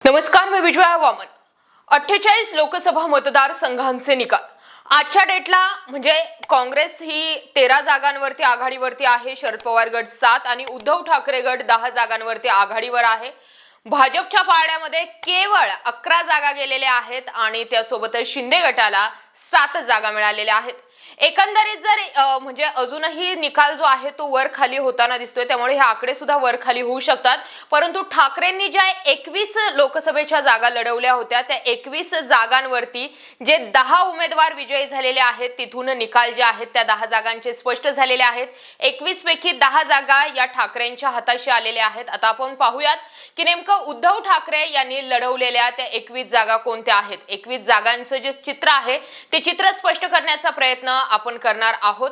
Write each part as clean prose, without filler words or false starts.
नमस्कार, मी विजया वामन। 48 लोकसभा मतदारसंघांचे निकाल आजच्या डेटला म्हणजे काँग्रेस ही 13 जागांवरती आघाडीवरती आहे, शरद पवार गट 7 आणि उद्धव ठाकरे गट 10 जागांवरती आघाडीवर आहे। भाजपच्या पारड्यामध्ये केवळ 11 जागा गेलेल्या आहेत आणि त्यासोबतच शिंदे गटाला 7 जागा मिळालेल्या आहेत। एकंदरीत जर म्हणजे अजूनही निकाल जो आहे तो वर खाली होताना दिसतोय, त्यामुळे हे आकडे सुद्धा वर खाली होऊ शकतात। परंतु ठाकरेंनी ज्या 21 लोकसभेच्या जागा लढवल्या होत्या त्या 21 जागांवरती जे 10 उमेदवार विजयी झालेले आहेत, तिथून निकाल जे आहेत त्या 10 जागांचे स्पष्ट झालेले आहेत। 21 पैकी 10 जागा या ठाकरेंच्या हाताशी आलेल्या आहेत। आता आपण पाहूयात की नेमकं उद्धव ठाकरे यांनी लढवलेल्या त्या 21 जागा कोणत्या आहेत। 21 जागांचं जे चित्र आहे ते चित्र स्पष्ट करण्याचा प्रयत्न आपण करणार आहोत।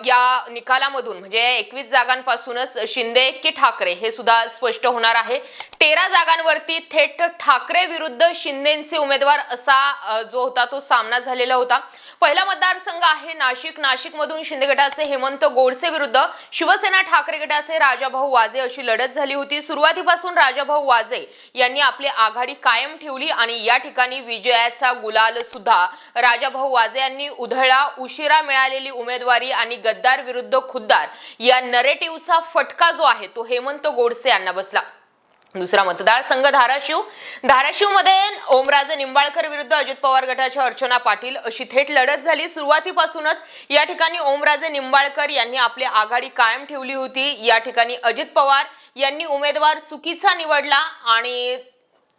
या निकालामधून म्हणजे 21 जागांपासूनच शिंदे की ठाकरे हे सुद्धा स्पष्ट होणार आहे। 13 जागांवरती थेट ठाकरे विरुद्ध शिंदेचे उमेदवार असा जो होता तो सामना झालेला होता। पहिला मतदारसंघ आहे नाशिक। नाशिकमधून शिंदे गटाचे हेमंत गोडसे विरुद्ध शिवसेना ठाकरे गटाचे राजाभाऊ वाजे अशी लढत झाली होती। सुरुवातीपासून राजाभाऊ वाजे यांनी आपली आघाडी कायम ठेवली आणि या ठिकाणी विजयाचा गुलाल सुद्धा राजाभाऊ वाजे यांनी उधळला। उशिरा मिळालेली उमेदवारी आणि गद्दार विरुद्ध खुद्दार या नरेटिव्हचा फटका जो आहे तो हेमंत गोडसे यांना बसला। दुसरा मतदारसंघ धाराशिव मध्ये ओमराजे निंबाळकर विरुद्ध अजित पवार गटाच्या अर्चना पाटील अशी थेट लढत झाली। सुरुवातीपासूनच या ठिकाणी ओमराजे निंबाळकर यांनी आपली आघाडी कायम ठेवली होती। या ठिकाणी अजित पवार यांनी उमेदवार चुकीचा निवडला आणि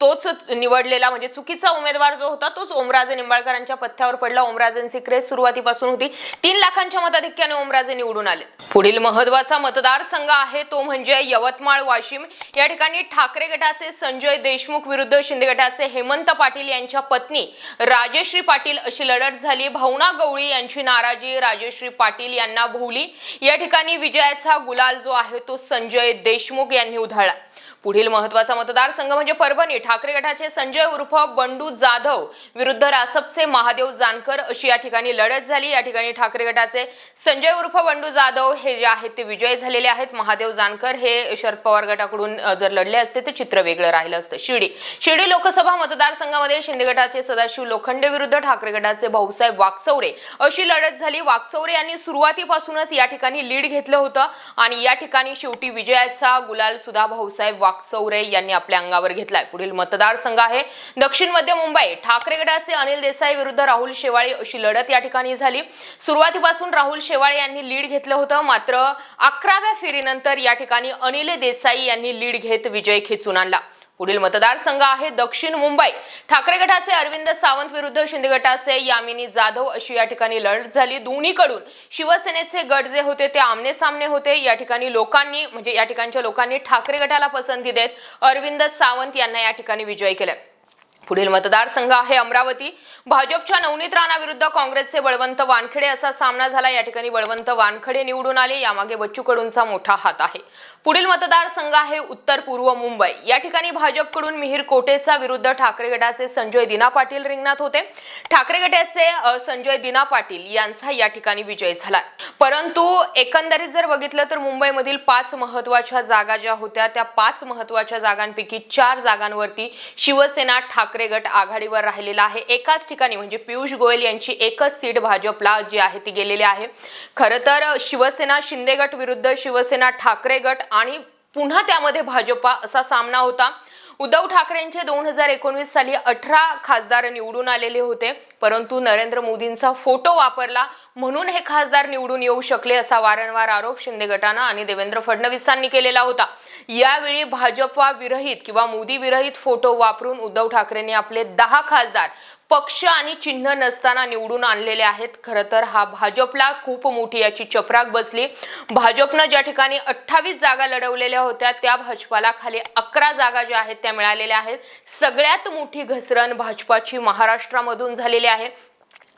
तोच निवडलेला म्हणजे चुकीचा उमेदवार जो होता तोच ओमराजे निंबाळकरांच्या पथ्यावर पडला। ओमराजेंची क्रेज सुरुवातीपासून होती। 3 लाखांच्या मताधिक्याने ओमराजे निवडून आले। पुढील महत्त्वाचा मतदारसंघ आहे तो म्हणजे यवतमाळ वाशिम। या ठिकाणी ठाकरे गटाचे संजय देशमुख विरुद्ध शिंदे गटाचे हेमंत पाटील यांच्या पत्नी राजेश्री पाटील अशी लढत झाली। भावना गवळी यांची नाराजी राजेश्री पाटील यांना भोवली। या ठिकाणी विजयाचा गुलाल जो आहे तो संजय देशमुख यांनी उधळला। पुढील महत्त्वाचा मतदारसंघ म्हणजे परभणी। ठाकरे गटाचे संजय उर्फ बंडू जाधव विरुद्ध रासपचे महादेव जानकर अशी या ठिकाणी लढत झाली। या ठिकाणी ठाकरे गटाचे संजय उर्फ बंडू जाधव हे जे आहेत ते विजयी झालेले आहेत। महादेव जानकर हे शरद पवार गटाकडून जर लढले असते तर चित्र वेगळं राहिलं असतं। शिर्डी लोकसभा मतदारसंघामध्ये शिंदे गटाचे सदाशिव लोखंडे विरुद्ध ठाकरे गटाचे भाऊसाहेब वाकचौरे अशी लढत झाली। वाकचौरे यांनी सुरुवातीपासूनच या ठिकाणी लीड घेतलं होतं आणि या ठिकाणी शेवटी विजयाचा गुलाल सुद्धा भाऊसाहेब वाकचौरे यांनी आपल्या अंगावर घेतलाय। पुढील मतदारसंघ आहे दक्षिण मध्य मुंबई। ठाकरे गटाचे अनिल देसाई विरुद्ध राहुल शेवाळे अशी लढत या ठिकाणी झाली। सुरुवातीपासून राहुल शेवाळे यांनी लीड घेतलं होतं, मात्र 11व्या फेरीनंतर या ठिकाणी अनिल देसाई यांनी लीड घेत विजय खेचून आणला। पुढील मतदारसंघ आहे दक्षिण मुंबई। ठाकरे गटाचे अरविंद सावंत विरुद्ध शिंदे गटाचे यामिनी जाधव अशी या ठिकाणी लढत झाली। दोन्हीकडून शिवसेनेचे गट जे होते ते आमने सामने होते। या ठिकाणी लोकांनी म्हणजे या ठिकाणच्या लोकांनी ठाकरे गटाला पसंती देत अरविंद सावंत यांना या ठिकाणी विजयी केले। पुढील मतदारसंघ आहे अमरावती। भाजपच्या नवनीत राणा विरुद्ध काँग्रेसचे बळवंत वानखेडे असा सामना झाला। या ठिकाणी बळवंत वानखेडे निवडून आले, यामागे बच्चू कडूंचा मोठा हात आहे। पुढील मतदारसंघ आहे उत्तर पूर्व मुंबई। या ठिकाणी भाजपकडून मिहिर कोटेचा विरुद्ध ठाकरे गटाचे संजय दिना पाटील रिंगणात होते। ठाकरे गटाचे संजय दिना पाटील यांचा या ठिकाणी विजय झाला। परंतु एकंदरीत जर बघितलं तर मुंबईमधील 5 महत्त्वाच्या जागा ज्या होत्या त्या 5 महत्त्वाच्या जागांपैकी 4 जागांवरती शिवसेना ठाकरे गट आघाडीवर राहिलेला आहे। एकाच ठिकाणी म्हणजे पियुष गोयल यांची एकच सीट भाजपला जी आहे ती गेलेली आहे। खरं तर शिवसेना शिंदे गट विरुद्ध शिवसेना ठाकरे गट आणि पुन्हा त्यामध्ये भाजपा असा सामना होता। उद्धव ठाकरेंचे 2019 साली 18 खासदार निवडून आलेले होते, परंतु नरेंद्र मोदींचा फोटो वापरला म्हणून हे खासदार निवडून येऊ शकले असा वारंवार आरोप शिंदे गटानं आणि देवेंद्र फडणवीसांनी केलेला होता। यावेळी भाजपा विरहित किंवा मोदी विरहित फोटो वापरून उद्धव ठाकरेंनी आपले 10 खासदार पक्ष आणि चिन्ह नसताना निवडून आणलेले आहेत। खरं तर हा भाजपला खूप मोठी याची चपराक बसली। भाजपनं ज्या ठिकाणी 28 जागा लढवलेल्या होत्या त्या भाजपाला खाली 11 जागा ज्या आहेत त्या मिळालेल्या आहेत। सगळ्यात मोठी घसरण भाजपाची महाराष्ट्रामधून झालेली आहे।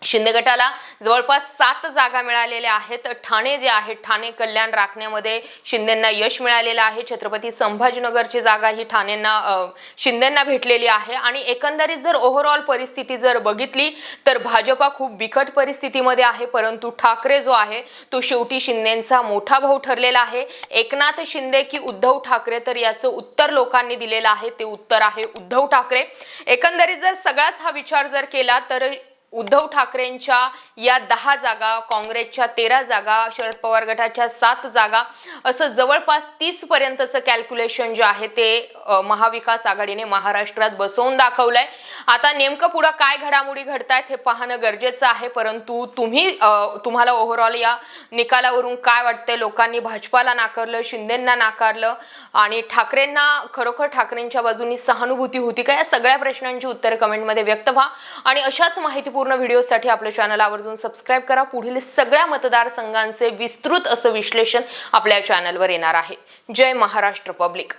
शिंदे गटाला जवळपास 7 जागा मिळालेल्या आहेत. ठाणे जे आहे, ठाणे कल्याण राखण्यामध्ये शिंदेंना यश मिळालेलं आहे. छत्रपती संभाजीनगरची जागा ही शिंदेंना भेटलेली आहे. आणि एकंदरीत जर ओव्हरऑल परिस्थिती जर बघितली तर भाजपा खूप बिकट परिस्थितीमध्ये आहे, परंतु ठाकरे जो आहे तो शेवटी शिंदेंचा मोठा भाऊ ठरलेला आहे. एकनाथ शिंदे की उद्धव ठाकरे, तर याचं उत्तर लोकांनी दिलेलं आहे. ते उत्तर आहे उद्धव ठाकरे. एकंदरीत जर सगळाच हा विचार जर केला तर उद्धव ठाकरेंच्या या 10 जागा, काँग्रेसच्या 13 जागा, शरद पवार गटाच्या 7 जागा, असं जवळपास 30 पर्यंतचं कॅल्क्युलेशन जे आहे ते महाविकास आघाडीने महाराष्ट्रात बसवून दाखवलंय. आता नेमकं पुढे काय घडामोडी घडतायत हे पाहणं गरजेचं आहे. परंतु तुम्हाला ओव्हरऑल या निकालावरून काय वाटतंय? लोकांनी भाजपाला नाकारलं, शिंदेंना नाकारलं आणि ठाकरेंना खरोखर ठाकरेंच्या बाजूनी सहानुभूती होती का? या सगळ्या प्रश्नांची उत्तरे कमेंटमध्ये व्यक्त व्हा आणि अशाच माहितीपूर्ण व्हिडिओसाठी आपल्या चॅनल आवर्जून सबस्क्राईब करा. पुढील सगळ्या मतदारसंघांचे विस्तृत असं विश्लेषण आपल्या चॅनलवर येणार आहे. जय महाराष्ट्र पब्लिक.